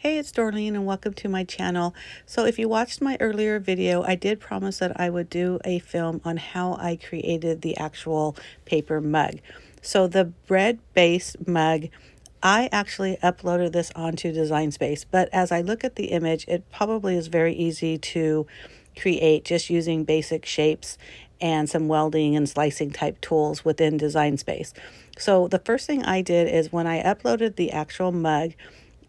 Hey, it's Dorleen and welcome to my channel. So if you watched my earlier video, I did promise that I would do a film on how I created the actual paper mug. So the bread base mug, I actually uploaded this onto Design Space, but as I look at the image, it probably is very easy to create just using basic shapes and some welding and slicing type tools within Design Space. So the first thing I did is when I uploaded the actual mug,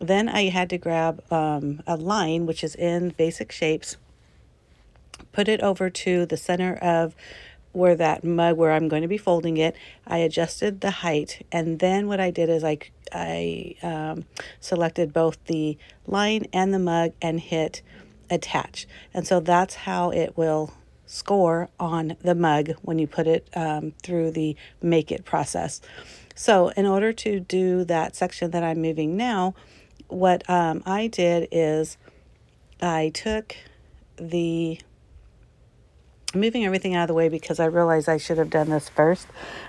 then I had to grab a line, which is in basic shapes, put it over to the center of where that mug, where I'm going to be folding it. I adjusted the height, and then what I did is I selected both the line and the mug and hit attach. And so that's how it will score on the mug when you put it through the make it process. So in order to do that section that I'm moving now, what I did is I took the moving everything out of the way because I realized I should have done this first,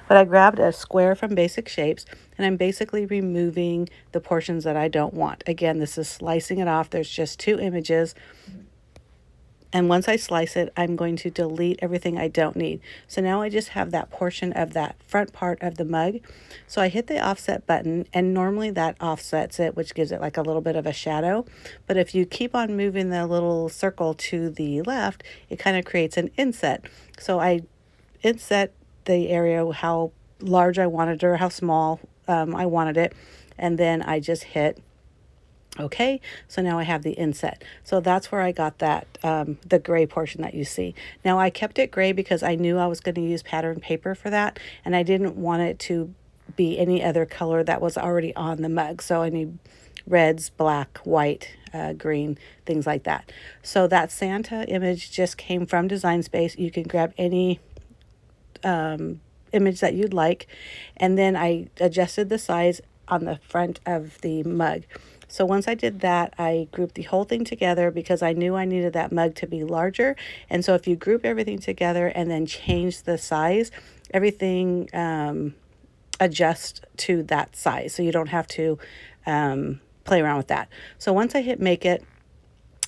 but I grabbed a square from Basic Shapes and I'm basically removing the portions that I don't want. Again, this is slicing it off. There's just two images. And once I slice it, I'm going to delete everything I don't need. So now I just have that portion of that front part of the mug. So I hit the offset button, and normally that offsets it, which gives it like a little bit of a shadow. But if you keep on moving the little circle to the left, it kind of creates an inset. So I inset the area how large I wanted it or how small I wanted it. And then I just hit okay, so now I have the inset. So that's where I got that, the gray portion that you see. Now I kept it gray because I knew I was going to use pattern paper for that, and I didn't want it to be any other color that was already on the mug. So I need reds, black, white, green, things like that. So that Santa image just came from Design Space. You can grab any image that you'd like, and then I adjusted the size on the front of the mug. So once I did that, I grouped the whole thing together because I knew I needed that mug to be larger. And so if you group everything together and then change the size, everything adjusts to that size. So you don't have to play around with that. So once I hit make it,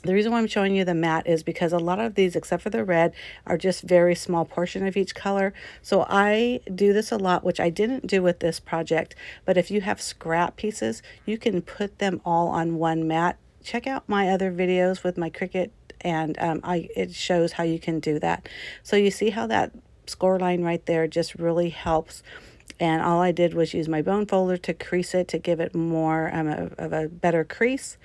the reason why I'm showing you the matte is because a lot of these, except for the red, are just very small portion of each color. So I do this a lot, which I didn't do with this project, but if you have scrap pieces, you can put them all on one mat. Check out my other videos with my Cricut, and it shows how you can do that. So you see how that score line right there just really helps. And all I did was use my bone folder to crease it to give it more of a better crease.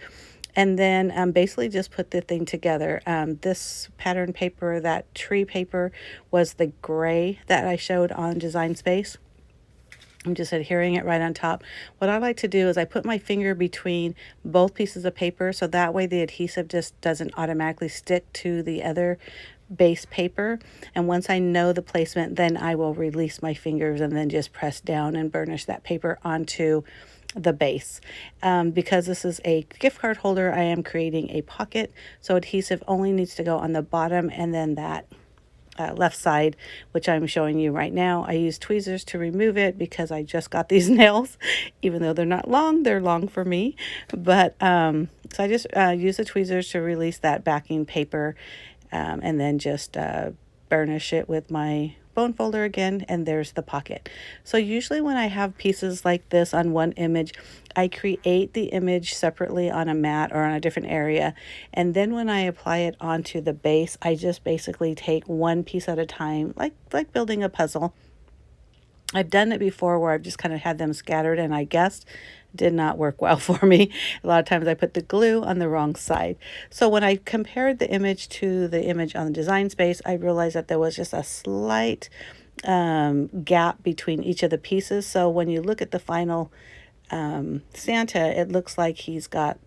And then basically just put the thing together. This pattern paper, that tree paper, was the gray that I showed on Design Space. I'm just adhering it right on top. What I like to do is I put my finger between both pieces of paper, so that way the adhesive just doesn't automatically stick to the other base paper. And once I know the placement, then I will release my fingers and then just press down and burnish that paper onto the base. Because this is a gift card holder, I am creating a pocket, so adhesive only needs to go on the bottom and then that left side, which I'm showing you right now. I use tweezers to remove it because I just got these nails. Even though they're not long, they're long for me. But so I just use the tweezers to release that backing paper, and then just burnish it with my bone folder again, and there's the pocket. So usually when I have pieces like this on one image, I create the image separately on a mat or on a different area, and then when I apply it onto the base, I just basically take one piece at a time, like building a puzzle. I've done it before where I've just kind of had them scattered, and I guessed did not work well for me. A lot of times I put the glue on the wrong side. So when I compared the image to the image on the Design Space, I realized that there was just a slight gap between each of the pieces. So when you look at the final Santa, it looks like he's got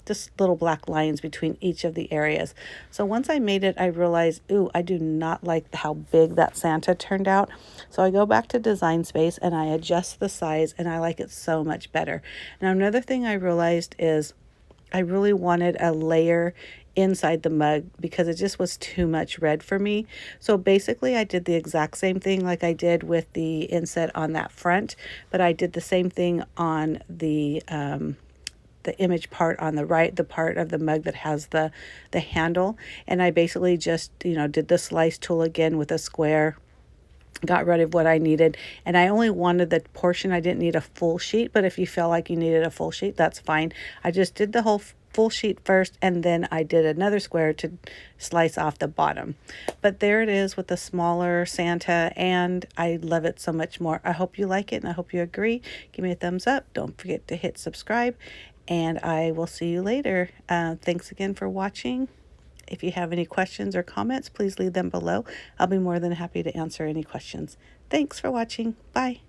just little black lines between each of the areas. So once I made it, I realized, ooh, I do not like how big that Santa turned out. So I go back to Design Space and I adjust the size, and I like it so much better. Now another thing I realized is I really wanted a layer inside the mug because it just was too much red for me. So basically I did the exact same thing like I did with the inset on that front, but I did the same thing on the the image part on the right, the part of the mug that has the handle. And I basically just, did the slice tool again with a square, got rid of what I needed, and I only wanted the portion. I didn't need a full sheet, but if you felt like you needed a full sheet, that's fine. I just did the whole full sheet first, and then I did another square to slice off the bottom. But there it is with the smaller Santa, and I love it so much more. I hope you like it, and I hope you agree. Give me a thumbs up. Don't forget to hit subscribe, and I will see you later. Thanks again for watching. If you have any questions or comments, please leave them below. I'll be more than happy to answer any questions. Thanks for watching. Bye.